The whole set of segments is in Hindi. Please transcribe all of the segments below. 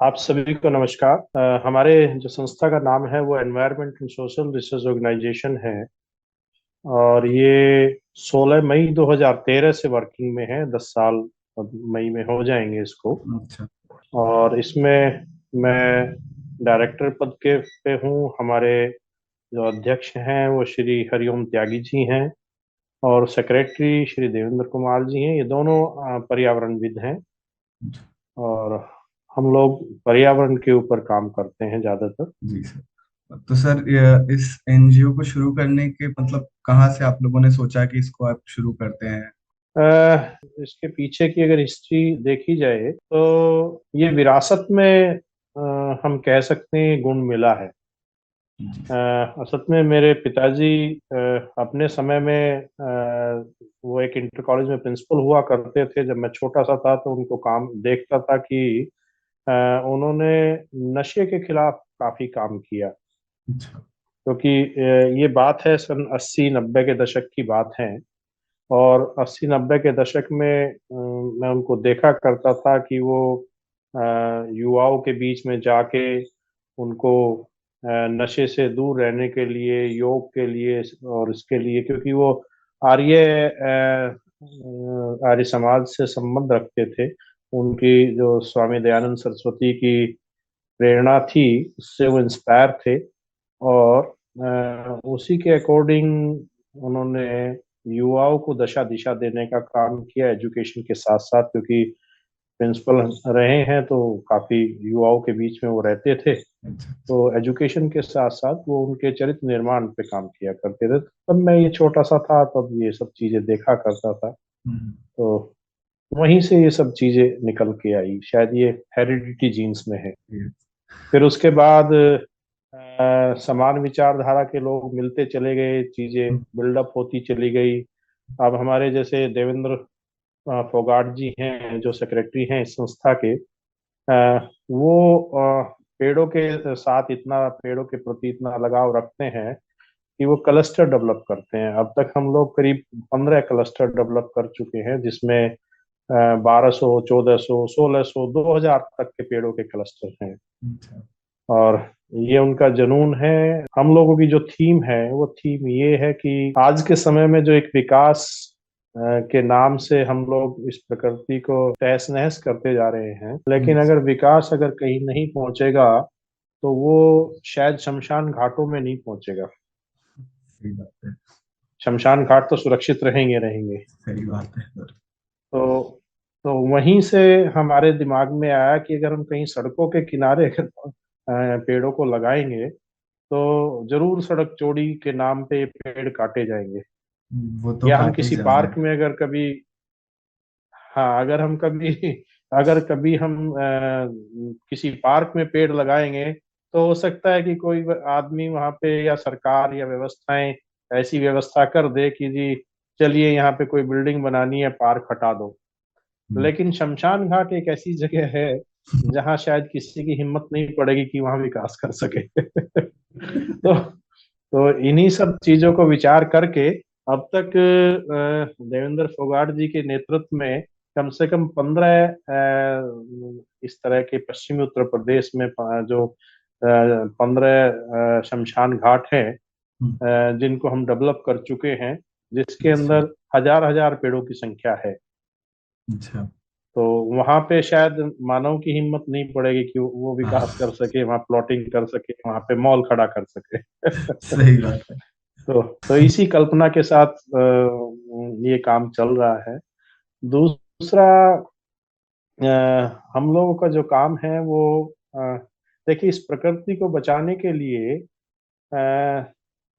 आप सभी को नमस्कार। हमारे जो संस्था का नाम है वो environment and social research organisation है। और ये 16 मई 2013 से वर्किंग में है। 10 साल अब मई में हो जाएंगे इसको। अच्छा। और इसमें मैं डायरेक्टर पद के पे हूँ। हमारे जो अध्यक्ष हैं वो श्री हरिओम त्यागी जी हैं, और सेक्रेटरी श्री देवेंद्र कुमार जी हैं। ये दोनों पर्यावरणविद हैं। अच्छा। और हम लोग पर्यावरण के ऊपर काम करते हैं ज्यादातर। जी सर। तो सर इस एनजीओ को शुरू करने के मतलब कहाँ से आप लोगों ने सोचा कि इसको आप शुरू करते हैं? इसके पीछे की अगर हिस्ट्री देखी जाए तो ये विरासत में हम कह सकते हैं गुण मिला है। जी अ, सर। असल में मेरे पिताजी अपने समय में वो एक इंटर कॉलेज में प्रिंसिपल हुआ करते थे। जब मैं छोटा सा था तो उनको काम देखता था कि अ, उन्होंने नशे के खिलाफ काफी काम किया। अच्छा। क्योंकि ये बात है सन 80-90 के दशक की बात है। और 80-90 के दशक में मैं उनको देखा करता था कि वो अ, युवाओं के बीच में जाके उनको नशे से दूर रहने के लिए, योग के लिए और इसके लिए, क्योंकि वो आर्य आर्य समाज से संबंध रखते थे। उनकी जो स्वामी दयानंद सरस्वती की प्रेरणा थी, उससे वो इंस्पायर थे। और उसी के अकॉर्डिंग उन्होंने युवाओं को दशा दिशा देने का काम किया एजुकेशन के साथ साथ। क्योंकि प्रिंसिपल रहे हैं तो काफी युवाओं के बीच में वो रहते थे। अच्छा। तो एजुकेशन के साथ साथ वो उनके चरित्र निर्माण पे काम किया करते थे। तब मैं ये छोटा सा था, तब ये सब चीजें देखा करता था। हम्म। तो वहीं से ये सब चीजें निकल के आई। शायद ये हेरिडिटी जीन्स में है। ये- फिर उसके बाद समान विचारधारा के लोग मिलते चले गए, चीजें हम्म। बिल्डअप होती चली गई। अब हमारे जैसे देवेंद्र फोगाट जी हैं जो सेक्रेटरी हैं इस संस्था के। वो पेड़ों के साथ इतना, पेड़ों के प्रति इतना लगाव रखते हैं कि वो क्लस्टर डेवलप करते हैं। अब तक हम लोग करीब 15 क्लस्टर डेवलप कर चुके हैं, जिसमें 1200, 1400, 1600, 2000 तक के पेड़ों के क्लस्टर हैं। अच्छा। और ये उनका जुनून है। हम लोगों की जो थीम है वो थीम ये है कि आज के समय में जो एक विकास के नाम से हम लोग इस प्रकृति को तहस नहस करते जा रहे हैं, लेकिन जी। अगर विकास अगर कहीं नहीं पहुंचेगा तो वो शायद शमशान घाटों में नहीं पहुंचेगा। सही बात है। शमशान घाट तो सुरक्षित रहेंगे रहेंगे। सही बात है सर। तो तो वहीं से हमारे दिमाग में आया कि अगर हम कहीं सड़कों के किनारे अगर पेड़ों को लगाएंगे तो जरूर सड़क चौड़ी के नाम पे ये पेड़ काटे जाएंगे। वो तो या हम काटे किसी जा रहे पार्क हैं। में अगर कभी, हाँ अगर हम कभी अगर कभी हम किसी पार्क में पेड़ लगाएंगे तो हो सकता है कि कोई आदमी वहां पे या सरकार या व्यवस्थाएं ऐसी व्यवस्था कर दे कि जी चलिए यहाँ पे कोई बिल्डिंग बनानी है, पार्क हटा दो। हम्म। लेकिन शमशान घाट एक ऐसी जगह है जहाँ शायद किसी की हिम्मत नहीं पड़ेगी कि वहां विकास कर सके। तो इन्हीं सब चीजों को विचार करके अब तक देवेंद्र फोगाट जी के नेतृत्व में कम से कम 15 इस तरह के पश्चिमी उत्तर प्रदेश में जो 15 शमशान घाट हैं हम्म। जिनको हम डेवलप कर चुके हैं, जिसके अच्छा। अंदर हजार हजार पेड़ों की संख्या है। अच्छा। तो वहां पे शायद मानव की हिम्मत नहीं पड़ेगी कि वो विकास हाँ। कर सके, वहां प्लॉटिंग कर सके, वहां पे मॉल खड़ा कर सके। सही बात है। तो इसी कल्पना के साथ ये काम चल रहा है। दूसरा, हम लोगों का जो काम है वो अ, देखिए, इस प्रकृति को बचाने के लिए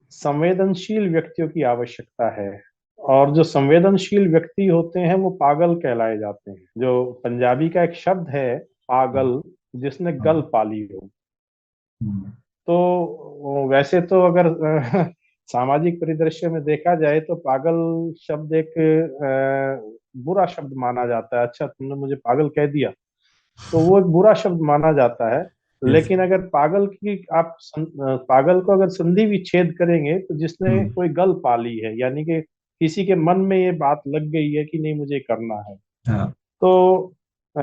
संवेदनशील व्यक्तियों की आवश्यकता है। और जो संवेदनशील व्यक्ति होते हैं वो पागल कहलाए जाते हैं। जो पंजाबी का एक शब्द है हाँ। पागल, जिसने गल हाँ। पाली हो। हम्म। तो वैसे तो अगर सामाजिक परिदृश्य में देखा जाए तो पागल शब्द एक बुरा शब्द माना जाता है। अच्छा तुमने मुझे पागल कह दिया, तो वो एक बुरा शब्द माना जाता है। यस। लेकिन अगर पागल की आप पागल को अगर संधि विच्छेद करेंगे तो जिसने हम्म। कोई गल पाली है, यानी कि किसी के मन में ये बात लग गई है कि नहीं मुझे करना है। हाँ। तो अ,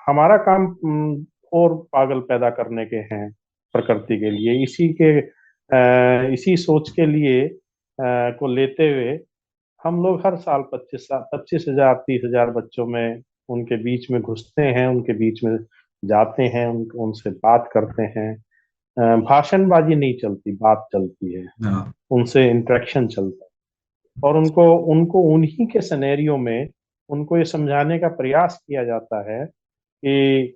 हमारा काम और पागल पैदा करने के हैं प्रकृति के लिए। इसी सोच के लिए को लेते हुए हम लोग हर साल 25,000 30,000 बच्चों में उनके बीच में घुसते हैं, उनके बीच में जाते हैं, उनसे बात करते हैं। भाषणबाजी नहीं चलती, बात चलती है, हाँ। उनसे इंटरेक्शन चलता है। और उनको उनको उन्हीं के सिनेरियो में उनको ये समझाने का प्रयास किया जाता है कि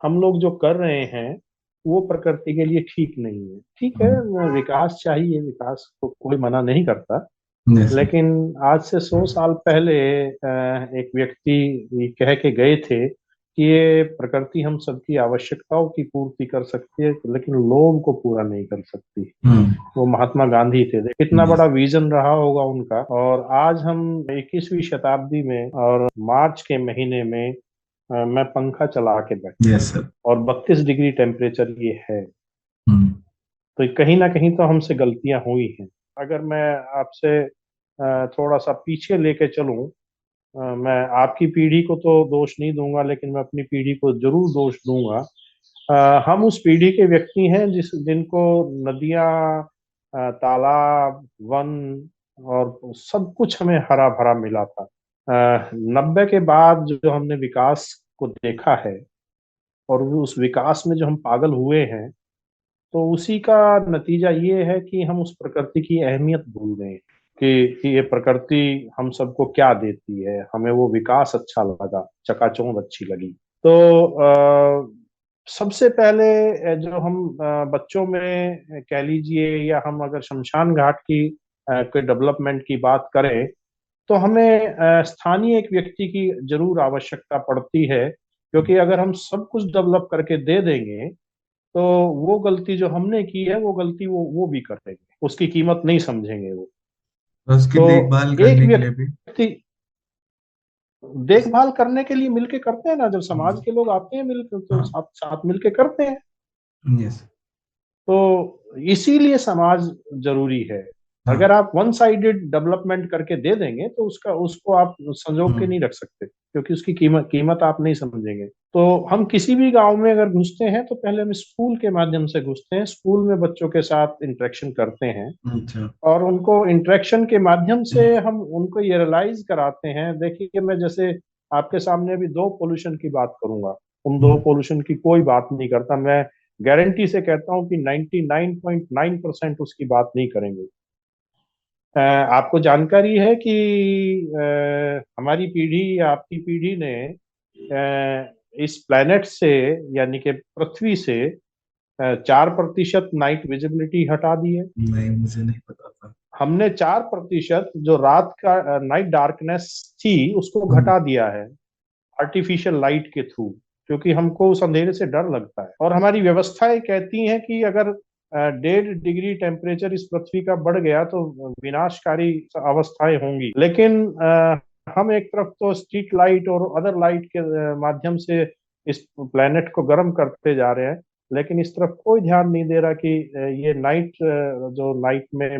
हम लोग जो कर रहे हैं वो प्रकृति के लिए ठीक नहीं है। ठीक है, विकास चाहिए, विकास को कोई मना नहीं करता, यस सर। लेकिन आज से 100 साल पहले एक व्यक्ति ये कह के गए थे कि ये प्रकृति हम सबकी आवश्यकताओं की पूर्ति कर सकती है, लेकिन लोभ को पूरा नहीं कर सकती। हम्म। वो महात्मा गांधी थे। कितना यस। बड़ा विजन रहा होगा उनका। और आज हम 21वीं शताब्दी में और मार्च के महीने में मैं पंखा चला के बैठा यस सर। और 32 डिग्री टेम्परेचर ये है। हम्म। तो कहीं ना कहीं तो हमसे गलतियां हुई हैं। अगर मैं आपसे थोड़ा सा पीछे लेके चलूं, मैं आपकी पीढ़ी को तो दोष नहीं दूंगा, लेकिन मैं अपनी पीढ़ी को जरूर दोष दूंगा। हम उस पीढ़ी के व्यक्ति हैं जिनको नदियां, तालाब, वन और सब कुछ हमें हरा भरा मिला था। 90 के बाद जो हमने विकास को देखा है और उस विकास में जो हम पागल हुए हैं, तो उसी का नतीजा ये है कि हम उस प्रकृति की अहमियत भूल गए कि ये प्रकृति हम सबको क्या देती है। हमें वो विकास अच्छा लगा, चकाचौंध अच्छी लगी। तो सबसे पहले जो हम बच्चों में कह लीजिए, या हम अगर शमशान घाट की कोई डेवलपमेंट की बात करें, तो हमें स्थानीय एक व्यक्ति की जरूर आवश्यकता पड़ती है, क्योंकि अगर हम सब कुछ डेवलप करके दे देंगे तो वो गलती जो हमने की है वो गलती वो भी करेंगे, उसकी कीमत नहीं समझेंगे वो। और उसकी तो देखभाल एक करने के लिए भी। व्यक्ति देखभाल करने के लिए मिलके करते हैं ना, जब समाज हम्म। के लोग आते हैं मिलकर तो हाँ। साथ साथ मिलके करते हैं। यस। तो इसीलिए समाज जरूरी है। हाँ। अगर आप वन साइडेड डेवलपमेंट करके दे देंगे तो उसको आप संजो के हम्म। नहीं रख सकते, क्योंकि उसकी कीमत आप नहीं समझेंगे। तो हम किसी भी गांव में अगर घुसते हैं तो पहले हम स्कूल के माध्यम से घुसते हैं, स्कूल में बच्चों के साथ इंटरेक्शन करते हैं अच्छा। और उनको इंटरेक्शन के माध्यम से हम उनको ये रियलाइज कराते हैं। देखिए, मैं जैसे आपके सामने अभी दो पोल्यूशन की बात करूंगा, उन दो हम्म। पोल्यूशन की कोई बात नहीं करता। मैं गारंटी से कहता हूँ कि 99.9% उसकी बात नहीं करेंगे। आपको जानकारी है कि हमारी पीढ़ी या आपकी पीढ़ी ने इस प्लेनेट से, यानी कि पृथ्वी से 4% नाइट विजिबिलिटी हटा दी है। नहीं, मुझे नहीं पता था। हमने 4% जो रात का नाइट डार्कनेस थी उसको हम्म। घटा दिया है आर्टिफिशियल लाइट के थ्रू, क्योंकि हमको उस अंधेरे से डर लगता है। और हमारी व्यवस्थाएं कहती हैं कि अगर 1.5 डिग्री टेम्परेचर इस पृथ्वी का बढ़ गया तो विनाशकारी अवस्थाएं होंगी। लेकिन हम एक तरफ तो स्ट्रीट लाइट और अदर लाइट के माध्यम से इस प्लेनेट को गर्म करते जा रहे हैं, लेकिन इस तरफ कोई ध्यान नहीं दे रहा कि ये जो नाइट में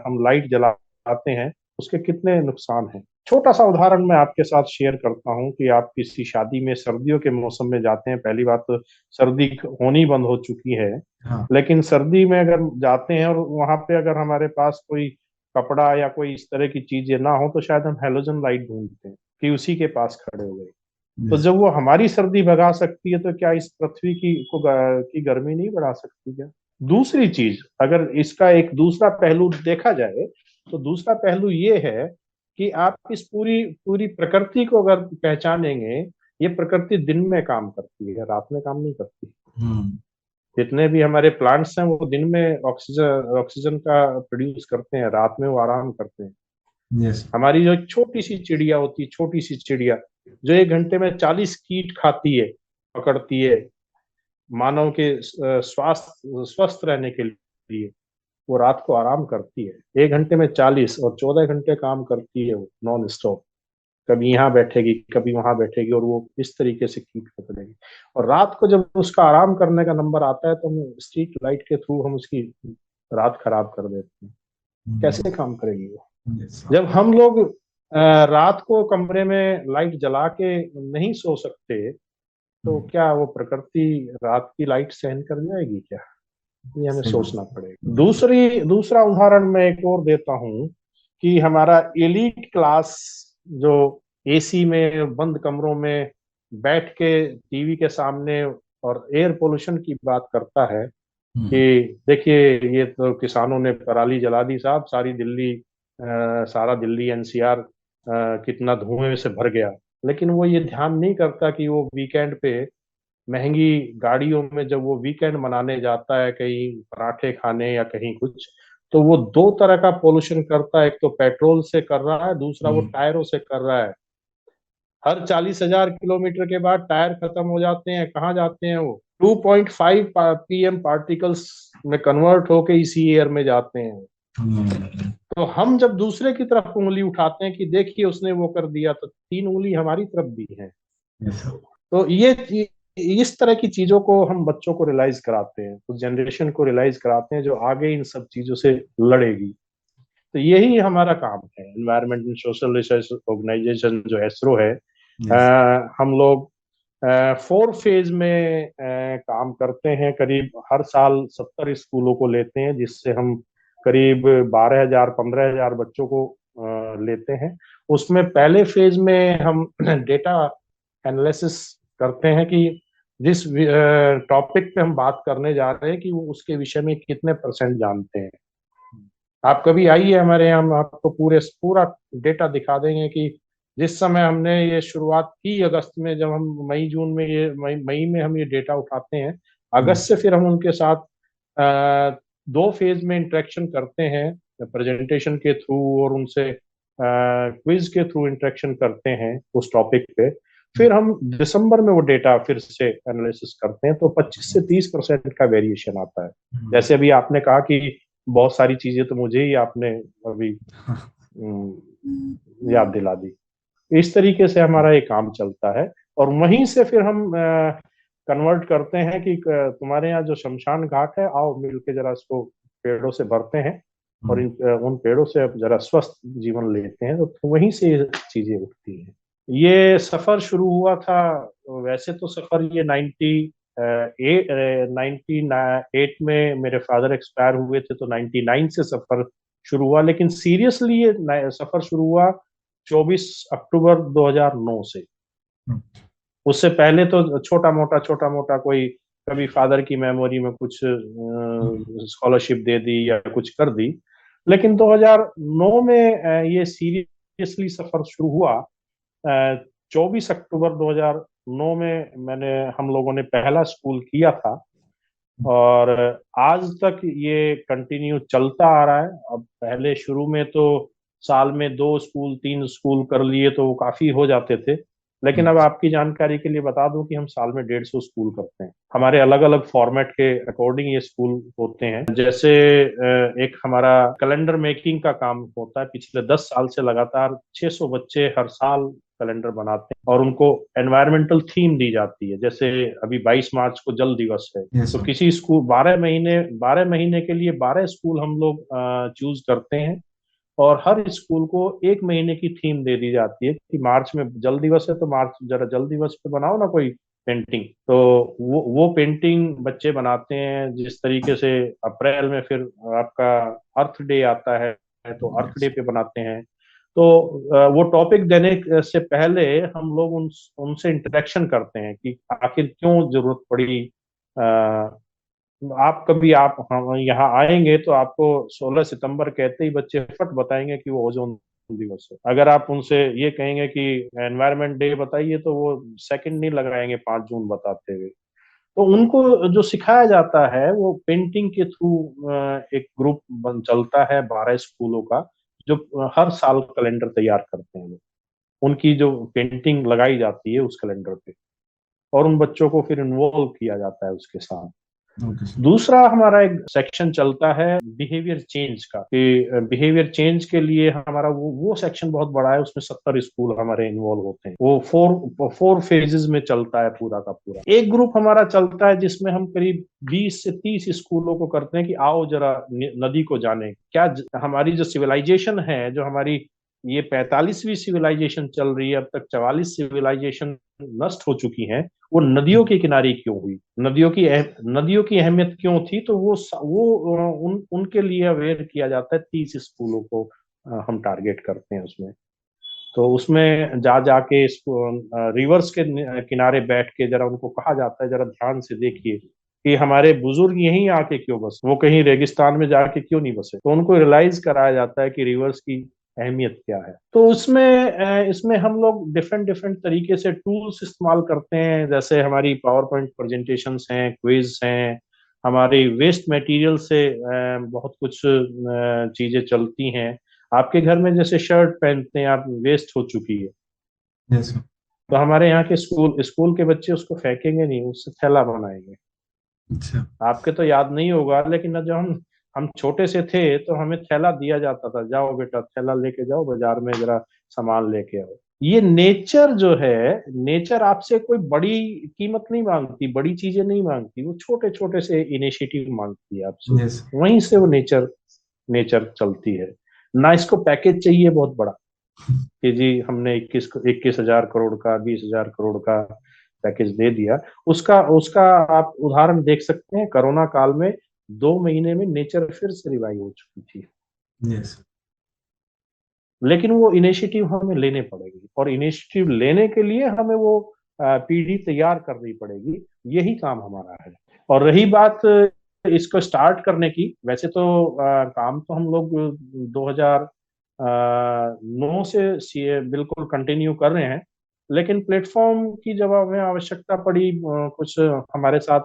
हम लाइट जलाते हैं उसके कितने नुकसान हैं। छोटा सा उदाहरण मैं आपके साथ शेयर करता हूँ कि आप किसी शादी में सर्दियों के मौसम में जाते हैं। पहली बात तो सर्दी होनी बंद हो चुकी है, हाँ। लेकिन सर्दी में अगर जाते हैं और वहां पे अगर हमारे पास कोई कपड़ा या कोई इस तरह की चीजें ना हो तो शायद हम हेलोजन लाइट ढूंढते हैं कि उसी के पास खड़े हो गए। तो यस। जब वो हमारी सर्दी भगा सकती है तो क्या इस पृथ्वी की गर्मी नहीं बढ़ा सकती क्या? दूसरी चीज, अगर इसका एक दूसरा पहलू देखा जाए, तो दूसरा पहलू ये है कि आप इस पूरी पूरी प्रकृति को अगर पहचानेंगे, ये प्रकृति दिन में काम करती है, रात में काम नहीं करती। हम्म। जितने भी हमारे प्लांट्स हैं वो दिन में ऑक्सीजन ऑक्सीजन का प्रोड्यूस करते हैं, रात में वो आराम करते हैं। यस। हमारी जो छोटी सी चिड़िया होती है, छोटी सी चिड़िया जो 1 घंटे में 40 कीट खाती है, पकड़ती है मानव के स्वास्थ्य स्वस्थ रहने के लिए, वो रात को आराम करती है। 1 घंटे में 40 और 14 घंटे काम करती है वो नॉन स्टॉप। कभी यहाँ बैठेगी, कभी वहां बैठेगी, और वो इस तरीके से कीट पकड़ेगी। और रात को जब उसका आराम करने का नंबर आता है तो हम स्ट्रीट लाइट के थ्रू हम उसकी रात खराब कर देते हैं। कैसे काम करेगी वो? यस। जब हम लोग रात को कमरे में लाइट जला के नहीं सो सकते, तो क्या वो प्रकृति रात की लाइट सहन कर जाएगी क्या? ये हमें सही बात। सोचना पड़ेगा। दूसरा उदाहरण मैं एक और देता हूँ कि हमारा एलीट क्लास जो एसी में बंद कमरों में बैठ के टीवी के सामने और एयर पोल्यूशन की बात करता है हम्म। कि देखिए ये तो किसानों ने पराली जला दी साहब, सारा दिल्ली एनसीआर कितना धुएं से भर गया। लेकिन वो ये ध्यान नहीं करता कि वो वीकेंड पे महंगी गाड़ियों में जब वो वीकेंड मनाने जाता है कहीं पराठे खाने या कहीं कुछ, तो वो दो तरह का पोल्यूशन करता है। एक तो पेट्रोल से कर रहा है, दूसरा वो हम्म। टायरों से कर रहा है। हर 40,000 किलोमीटर के बाद टायर खत्म हो जाते हैं, कहाँ जाते हैं वो? 2.5 पीएम पार्टिकल्स में कन्वर्ट होके इसी एयर में जाते हैं। हम्म। तो हम जब दूसरे की तरफ उंगली उठाते हैं कि देखिए उसने वो कर दिया, तो तीन उंगली हमारी तरफ भी है। Yes sir. तो ये इस तरह की चीजों को हम बच्चों को रियलाइज कराते हैं, उस जनरेशन को रियलाइज कराते हैं जो आगे इन सब चीजों से लड़ेगी। तो यही हमारा काम है। Environment and social research organisation जो एसरो है, यस। हम लोग 4 फेज में काम करते हैं। करीब हर साल 70 स्कूलों को लेते हैं, जिससे हम करीब 12,000 15,000 बच्चों को लेते हैं। उसमें पहले फेज में हम डेटा एनालिसिस करते हैं कि जिस टॉपिक पे हम बात करने जा रहे हैं कि वो उसके विषय में कितने परसेंट जानते हैं। आप कभी आइए हमारे यहाँ, हम आपको पूरा डेटा दिखा देंगे कि जिस समय हमने ये शुरुआत की अगस्त में, जब हम मई जून में मई में हम ये डेटा उठाते हैं, हम्म। अगस्त से फिर हम उनके साथ 2 फेज में इंटरेक्शन करते हैं, प्रेजेंटेशन के थ्रू और उनसे क्विज के थ्रू इंटरेक्शन करते हैं उस टॉपिक पे। फिर हम दिसंबर में वो डेटा फिर से एनालिसिस करते हैं, तो 25 से 30% का वेरिएशन आता है। हम्म। जैसे अभी आपने कहा कि बहुत सारी चीजें तो मुझे ही आपने अभी याद दिला दी। इस तरीके से हमारा ये काम चलता है। और वहीं से फिर हम कन्वर्ट करते हैं कि तुम्हारे यहाँ जो शमशान घाट है, आओ मिलके जरा इसको पेड़ों से भरते हैं और हम्म। उन पेड़ों से अब जरा स्वस्थ जीवन लेते हैं। तो वहीं से ये चीजें उठती हैं। ये सफर शुरू हुआ था, वैसे तो सफर ये 98 में मेरे फादर एक्सपायर हुए थे, तो 99 से सफर शुरू हुआ। लेकिन सीरियसली ये सफर शुरू हुआ 24 अक्टूबर 2009 से। हम्म। उससे पहले तो छोटा मोटा कोई कभी फादर की मेमोरी में कुछ स्कॉलरशिप दे दी या कुछ कर दी। लेकिन 2009 में ये सीरियसली सफर शुरू हुआ। 24 अक्टूबर 2009 में हम लोगों ने पहला स्कूल किया था, और आज तक ये कंटिन्यू चलता आ रहा है। अब पहले शुरू में तो साल में 2 स्कूल 3 स्कूल कर लिए तो वो काफी हो जाते थे। लेकिन अब आपकी जानकारी के लिए बता दूं कि हम साल में 150 स्कूल करते हैं। हमारे अलग अलग फॉर्मेट के अकॉर्डिंग ये स्कूल होते हैं। जैसे एक हमारा कैलेंडर मेकिंग का काम होता है। पिछले 10 साल से लगातार 600 बच्चे हर साल कैलेंडर बनाते हैं और उनको एनवायरमेंटल थीम दी जाती है। जैसे अभी 22 मार्च को जल दिवस है, यस तो सर। किसी स्कूल 12 महीने के लिए 12 स्कूल हम लोग चूज करते हैं। और हर स्कूल को 1 महीने की थीम दे दी जाती है कि मार्च में जल दिवस है, तो मार्च जरा जल दिवस पे बनाओ ना कोई पेंटिंग। तो वो पेंटिंग बच्चे बनाते हैं। जिस तरीके से अप्रैल में फिर आपका अर्थ डे आता है, तो अर्थ यस। डे पे बनाते हैं। तो वो टॉपिक देने से पहले हम लोग उनसे इंटरेक्शन करते हैं कि आखिर क्यों जरूरत पड़ी। आप हम यहाँ आएंगे तो आपको 16 सितंबर कहते ही बच्चे फट बताएंगे कि वो ओजोन दिवस है। अगर आप उनसे ये कहेंगे कि एनवायरनमेंट डे बताइए, तो वो सेकंड नहीं लगाएंगे 5 जून बताते हुए। तो उनको जो सिखाया जाता है वो पेंटिंग के थ्रू। एक ग्रुप बन चलता है 12 स्कूलों का, जो हर साल कैलेंडर तैयार करते हैं। उनकी जो पेंटिंग लगाई जाती है उस कैलेंडर पे, और उन बच्चों को फिर इन्वॉल्व किया जाता है उसके साथ। Okay sir. दूसरा हमारा एक सेक्शन चलता है बिहेवियर चेंज का, कि बिहेवियर चेंज के लिए हमारा वो सेक्शन बहुत बड़ा है। उसमें 70 स्कूल हमारे इन्वॉल्व होते हैं। वो फोर फेजेस में चलता है पूरा का पूरा। एक ग्रुप हमारा चलता है जिसमें हम करीब 20 से 30 स्कूलों को करते हैं कि आओ जरा नदी को जाने। क्या हमारी जो सिविलाइजेशन है, जो हमारी ये 45वीं सिविलाइजेशन चल रही है, अब तक 44 सिविलाइजेशन नष्ट हो चुकी हैं, वो नदियों के किनारे क्यों हुई? नदियों की अहमियत क्यों थी? तो उनके लिए अवेयर किया जाता है। 30 स्कूलों को हम टारगेट करते हैं उसमें। तो उसमें जा जाके इसको रिवर्स के किनारे बैठ के जरा उनको कहा जाता है, जरा ध्यान से देखिए कि हमारे बुजुर्ग यहीं आके क्यों बसे, वो कहीं रेगिस्तान में जाके क्यों नहीं बसे। तो उनको रियलाइज कराया जाता है कि रिवर्स की अहमियत क्या है। तो इसमें हम लोग डिफरेंट डिफरेंट तरीके से टूल्स इस्तेमाल करते हैं, जैसे हमारी पावर पॉइंट प्रेजेंटेशंस हैं, क्विज हैं, हमारी वेस्ट मटेरियल से बहुत कुछ चीजें चलती हैं। आपके घर में जैसे शर्ट पहनते हैं आप, वेस्ट हो चुकी है, यस। तो हमारे यहाँ के स्कूल स्कूल के बच्चे उसको फेंकेंगे नहीं, उससे थैला बनाएंगे। अच्छा। आपके तो याद नहीं होगा, लेकिन जब हम छोटे से थे तो हमें थैला दिया जाता था, जाओ बेटा थैला लेके जाओ बाजार में, जरा सामान लेके आओ। ये नेचर जो है, नेचर आपसे कोई बड़ी कीमत नहीं मांगती, बड़ी चीजें नहीं मांगती, वो छोटे छोटे से इनिशिएटिव मांगती है आपसे। यस। वहीं से वो नेचर नेचर चलती है। ना इसको पैकेज चाहिए बहुत बड़ा कि जी हमने 21,000 करोड़ का, 20,000 करोड़ का पैकेज दे दिया। उसका उसका आप उदाहरण देख सकते हैं, कोरोना काल में 2 महीने में नेचर फिर से रिवाइव हो चुकी थी। यस। लेकिन वो इनिशिएटिव हमें लेने पड़ेगी, और इनिशिएटिव लेने के लिए हमें वो पीढ़ी तैयार करनी पड़ेगी। यही काम हमारा है। और रही बात इसको स्टार्ट करने की, वैसे तो काम तो हम लोग 2009 से बिल्कुल कंटिन्यू कर रहे हैं। लेकिन प्लेटफॉर्म की जब हमें आवश्यकता पड़ी, कुछ हमारे साथ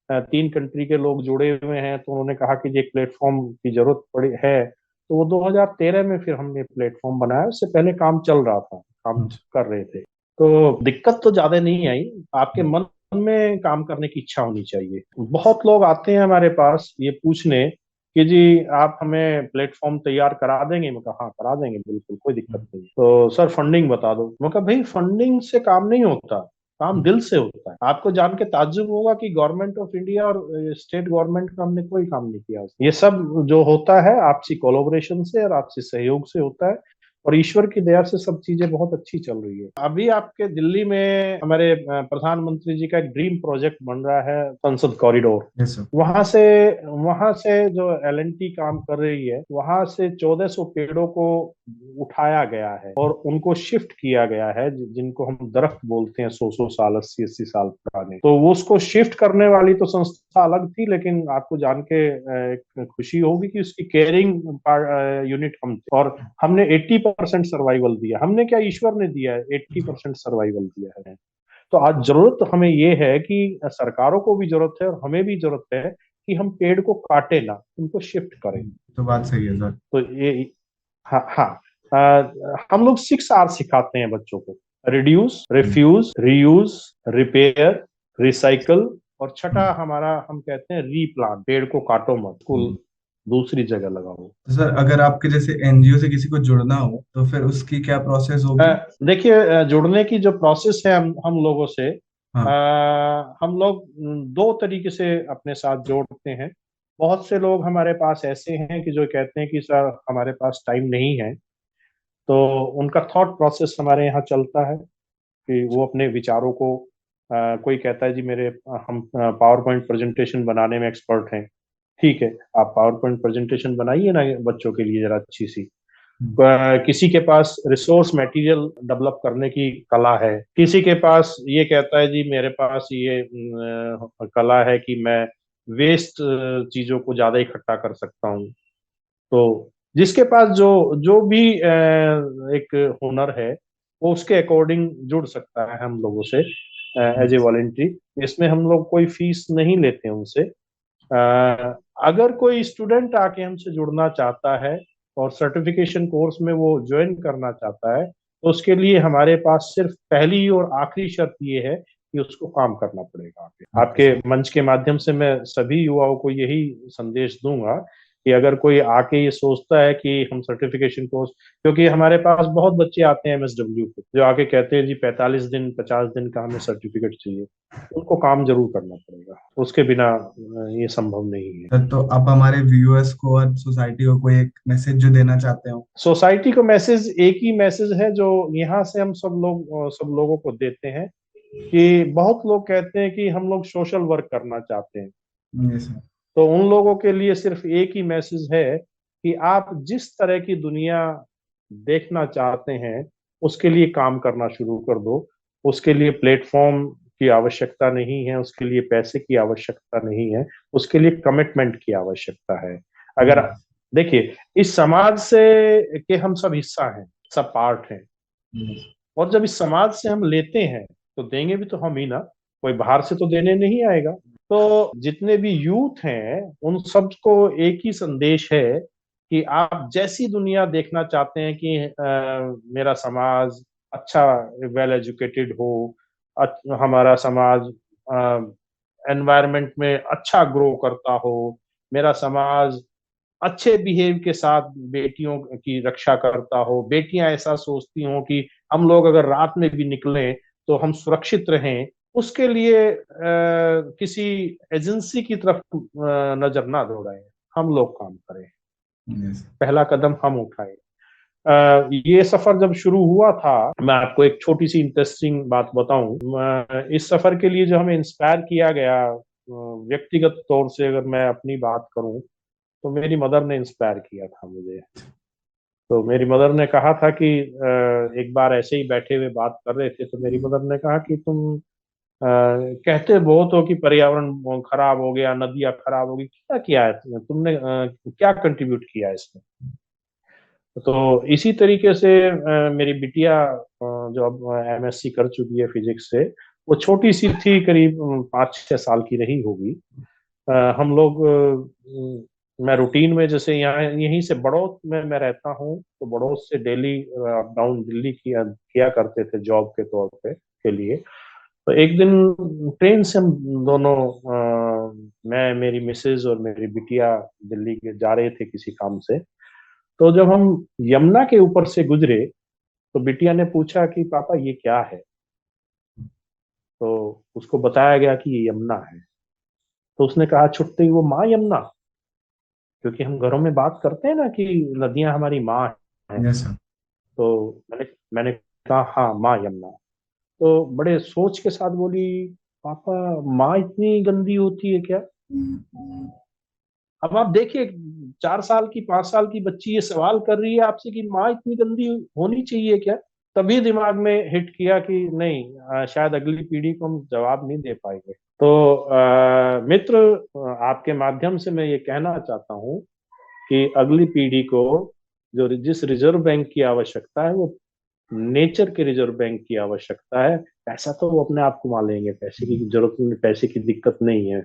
3 कंट्री के लोग जुड़े हुए हैं, तो उन्होंने कहा कि ये प्लेटफॉर्म की जरूरत पड़ी है। तो वो 2013 में फिर हमने प्लेटफॉर्म बनाया। उससे पहले काम चल रहा था, काम कर रहे थे। तो दिक्कत तो ज्यादा नहीं आई। आपके मन में काम करने की इच्छा होनी चाहिए। बहुत लोग आते हैं हमारे पास ये पूछने कि जी आप हमें प्लेटफॉर्म तैयार करा देंगे। मैं कहा हाँ करा देंगे, बिल्कुल कोई दिक्कत नहीं। तो सर फंडिंग बता दो। मैं कहा भाई फंडिंग से काम नहीं होता, काम दिल से होता है। आपको जान के ताज्जुब होगा कि गवर्नमेंट ऑफ इंडिया और स्टेट गवर्नमेंट का हमने कोई काम नहीं किया। ये सब जो होता है आपसी कोलोबरेशन से और आपसी सहयोग से होता है, और ईश्वर की दया से सब चीजें बहुत अच्छी चल रही है। अभी आपके दिल्ली में हमारे प्रधानमंत्री जी का एक ड्रीम प्रोजेक्ट बन रहा है, संसद कॉरिडोर। Yes sir. वहां से जो एलएनटी काम कर रही है, वहां से 1400 पेड़ों को उठाया गया है और उनको शिफ्ट किया गया है, जिनको हम दरख्त बोलते हैं, 100-100 साल, 80-80 साल पुराने। तो वो उसको शिफ्ट करने वाली तो संस्था अलग थी, लेकिन आपको जान के एक खुशी होगी कि उसकी केयरिंग यूनिट हम थे, और हमने 80% सर्वाइवल दिया। हमने क्या, ईश्वर ने दिया है, 80% सर्वाइवल दिया है। तो आज जरूरत हमें ये है कि सरकारों को भी जरूरत है और हमें भी जरूरत है कि हम पेड़ को काटे ना, उनको शिफ्ट करें। तो बात सही है सर। तो ये, हाँ हाँ, हम लोग 6 R सिखाते हैं बच्चों को: reduce, refuse, reuse, repair, recycle, और छठा हमारा हम कहते हैं रीप्लांट। पेड़ को काटो मत, कुल दूसरी जगह लगाओ। तो सर अगर आपके जैसे एनजीओ से किसी को जुड़ना हो तो फिर उसकी क्या प्रोसेस होगी? देखिए, जुड़ने की जो प्रोसेस है हम लोगों से, हाँ। हम लोग 2 तरीके से अपने साथ जोड़ते हैं। बहुत से लोग हमारे पास ऐसे हैं कि जो कहते हैं कि सर हमारे पास टाइम नहीं है। तो उनका थॉट प्रोसेस हमारे यहाँ चलता है कि वो अपने विचारों को, कोई कहता है जी हम पावर पॉइंट प्रेजेंटेशन बनाने में एक्सपर्ट हैं। ठीक है, आप पावर पॉइंट प्रेजेंटेशन बनाइए ना बच्चों के लिए जरा अच्छी सी। किसी के पास रिसोर्स मटेरियल डेवलप करने की कला है, किसी के पास ये कहता है जी मेरे पास ये कला है कि मैं वेस्ट चीजों को ज्यादा इकट्ठा कर सकता हूँ। तो जिसके पास जो जो भी एक हुनर है, वो उसके अकॉर्डिंग जुड़ सकता है हम लोगों से एज ए वॉलेंट्री। इसमें हम लोग कोई फीस नहीं लेते हैं उनसे। अगर कोई स्टूडेंट आके हमसे जुड़ना चाहता है और सर्टिफिकेशन कोर्स में वो ज्वाइन करना चाहता है, तो उसके लिए हमारे पास सिर्फ पहली और आखिरी शर्त ये है कि उसको काम करना पड़ेगा। आपके ओके आपके सर। मंच के माध्यम से मैं सभी युवाओं को यही संदेश दूंगा कि अगर कोई आके ये सोचता है कि हम सर्टिफिकेशन कोर्स, क्योंकि हमारे पास बहुत बच्चे आते हैं एमएसडब्ल्यू पे जो आके कहते हैं जी 45 दिन 50 दिन का हमें सर्टिफिकेट चाहिए, उनको काम जरूर करना पड़ेगा, उसके बिना ये संभव नहीं है। सर, तो आप हमारे व्यूअर्स को और सोसाइटी को कोई एक मैसेज जो देना चाहते हो? सोसाइटी को मैसेज एक ही मैसेज है जो यहाँ से हम सब लोगों को देते हैं, कि बहुत लोग कहते हैं कि हम लोग सोशल वर्क करना चाहते हैं। जी सर। तो उन लोगों के लिए सिर्फ एक ही मैसेज है कि आप जिस तरह की दुनिया देखना चाहते हैं उसके लिए काम करना शुरू कर दो। उसके लिए प्लेटफॉर्म की आवश्यकता नहीं है, उसके लिए पैसे की आवश्यकता नहीं है, उसके लिए कमिटमेंट की आवश्यकता है। अगर जी। देखिए, इस समाज से के हम सब हिस्सा हैं, सब पार्ट हैं, जी। और जब इस समाज से हम लेते हैं तो देंगे भी तो हम ही ना, कोई बाहर से तो देने नहीं आएगा। तो जितने भी यूथ हैं उन सबको एक ही संदेश है कि आप जैसी दुनिया देखना चाहते हैं कि मेरा समाज अच्छा, वेल एजुकेटेड हो, हमारा समाज एनवायरनमेंट में अच्छा ग्रो करता हो, मेरा समाज अच्छे बिहेव के साथ बेटियों की रक्षा करता हो, बेटियां ऐसा सोचती हों कि हम लोग अगर रात में भी निकलें तो हम सुरक्षित रहें, उसके लिए किसी एजेंसी की तरफ नजर ना दौड़ाएं, हम लोग काम करें, जी सर। पहला कदम हम उठाएं। ये सफर जब शुरू हुआ था, मैं आपको एक छोटी सी इंटरेस्टिंग बात बताऊं। इस सफर के लिए जो हमें इंस्पायर किया गया, व्यक्तिगत तौर से अगर मैं अपनी बात करूं, तो मेरी मदर ने इंस्पायर किया था मुझे। तो मेरी मदर ने कहा था कि एक बार ऐसे ही बैठे हुए बात कर रहे थे, तो मेरी मदर ने कहा कि तुम कहते बहुत हो कि पर्यावरण खराब हो गया, नदियां खराब हो गई, क्या किया है तुमने, क्या कंट्रीब्यूट किया है इसमें। तो इसी तरीके से मेरी बिटिया जो अब एमएससी कर चुकी है फिजिक्स से, वो छोटी सी थी, करीब 5-6 साल की रही होगी। हम लोग मैं रूटीन में, जैसे यहाँ यहीं से बड़ौत में मैं रहता हूँ, तो बड़ौत से डेली अप डाउन दिल्ली किया किया करते थे जॉब के तौर पे के लिए। तो एक दिन ट्रेन से हम दोनों, मैं, मेरी मिसेज और मेरी बिटिया दिल्ली के जा रहे थे किसी काम से। तो जब हम यमुना के ऊपर से गुजरे तो बिटिया ने पूछा कि पापा ये क्या है। तो उसको बताया गया कि ये यमुना है। तो उसने कहा छुट्टे ही, वो माँ यमुना, क्योंकि हम घरों में बात करते हैं ना कि नदियां हमारी माँ हैं। Yes sir. तो मैंने मैंने कहा हाँ माँ यमुना। तो बड़े सोच के साथ बोली, पापा माँ इतनी गंदी होती है क्या। अब आप देखिए, 4 साल की 5 साल की बच्ची ये सवाल कर रही है आपसे कि माँ इतनी गंदी होनी चाहिए क्या। तभी दिमाग में हिट किया कि नहीं, शायद अगली पीढ़ी को हम जवाब नहीं दे पाएंगे। तो मित्र, आपके माध्यम से मैं ये कहना चाहता हूँ कि अगली पीढ़ी को जो जिस रिजर्व बैंक की आवश्यकता है, वो नेचर के रिजर्व बैंक की आवश्यकता है। पैसा तो वो अपने आप कमा लेंगे, पैसे की जरूरत नहीं, पैसे की दिक्कत नहीं है।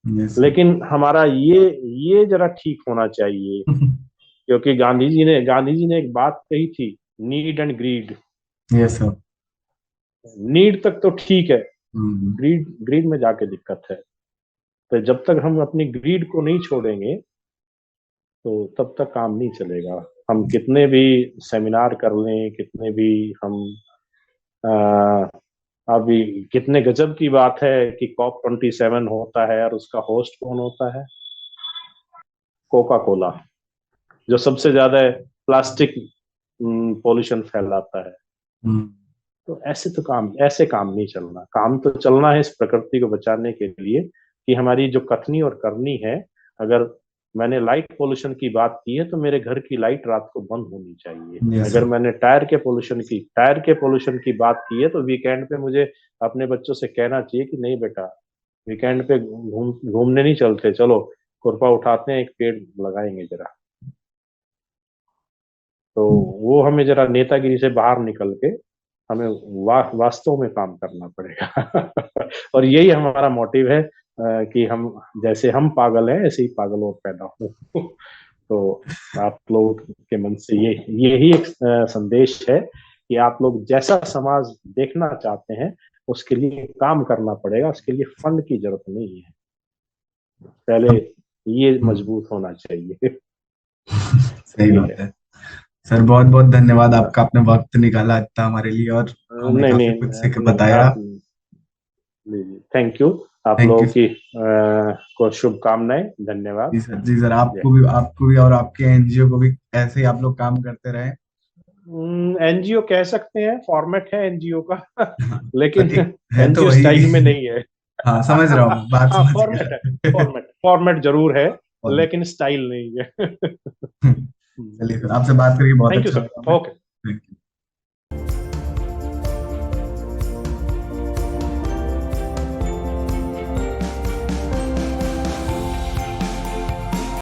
Yes sir. लेकिन हमारा ये जरा ठीक होना चाहिए, क्योंकि गांधी जी ने एक बात कही थी, need and greed. Yes sir. Need तक तो ठीक है, हम्म। ग्रीड ग्रीड में जाके दिक्कत है। तो जब तक हम अपनी ग्रीड को नहीं छोड़ेंगे तो तब तक काम नहीं चलेगा। हम कितने भी सेमिनार कर लें, कितने भी हम आ, अभी कितने गजब की बात है कि COP27 होता है और उसका होस्ट कौन होता है, कोका कोला, जो सबसे ज्यादा प्लास्टिक पोल्यूशन फैलाता है। हम्म। तो ऐसे काम नहीं चलना, काम तो चलना है इस प्रकृति को बचाने के लिए कि हमारी जो कथनी और करनी है। अगर मैंने लाइट पोल्यूशन की बात की है तो मेरे घर की लाइट रात को बंद होनी चाहिए। यस अगर सर। मैंने टायर के पोल्यूशन की बात की है तो वीकेंड पे मुझे अपने बच्चों से कहना चाहिए कि नहीं बेटा, वीकेंड पे घूमने नहीं चलते, चलो खुरपा उठाते हैं, एक पेड़ लगाएंगे जरा। तो वो हमें जरा नेतागिरी से बाहर निकल के हमें वास्तव में काम करना पड़ेगा। और यही हमारा मोटिव है, कि हम जैसे हम पागल हैं ऐसे ही पागल और पैदा हो। तो आप लोग के मन से यही एक संदेश है कि आप लोग जैसा समाज देखना चाहते हैं उसके लिए काम करना पड़ेगा, उसके लिए फंड की जरूरत नहीं है, पहले ये हम्म। मजबूत होना चाहिए। सही ठीक बात है। है। सर बहुत बहुत धन्यवाद आपका, आपने वक्त निकाला इतना हमारे लिए और हमें नहीं काफी नहीं कुछ सीख नहीं बताया। आप, जी जी, थैंक यू। आप थैंक लोगों यू। की को शुभकामनाएं, धन्यवाद। जी सर, जी सर, जय आपको भी और आपके एनजीओ को भी ऐसे ही आप लोग काम करते रहे। हिंद। एनजीओ कह सकते हैं, फॉर्मेट है एनजीओ का हाँ, लेकिन पर एक है तो एनजीओ वही। स्टाइल में नहीं है। हाँ समझ रहा हूँ, मैं बात हाँ, समझ फॉर्मेट है, गया। फॉर्मेट जरूर है और लेकिन स्टाइल नहीं है। चलिए सर, आपसे बात करके बहुत थैंक यू अच्छा सर। लगा हमें। ओके।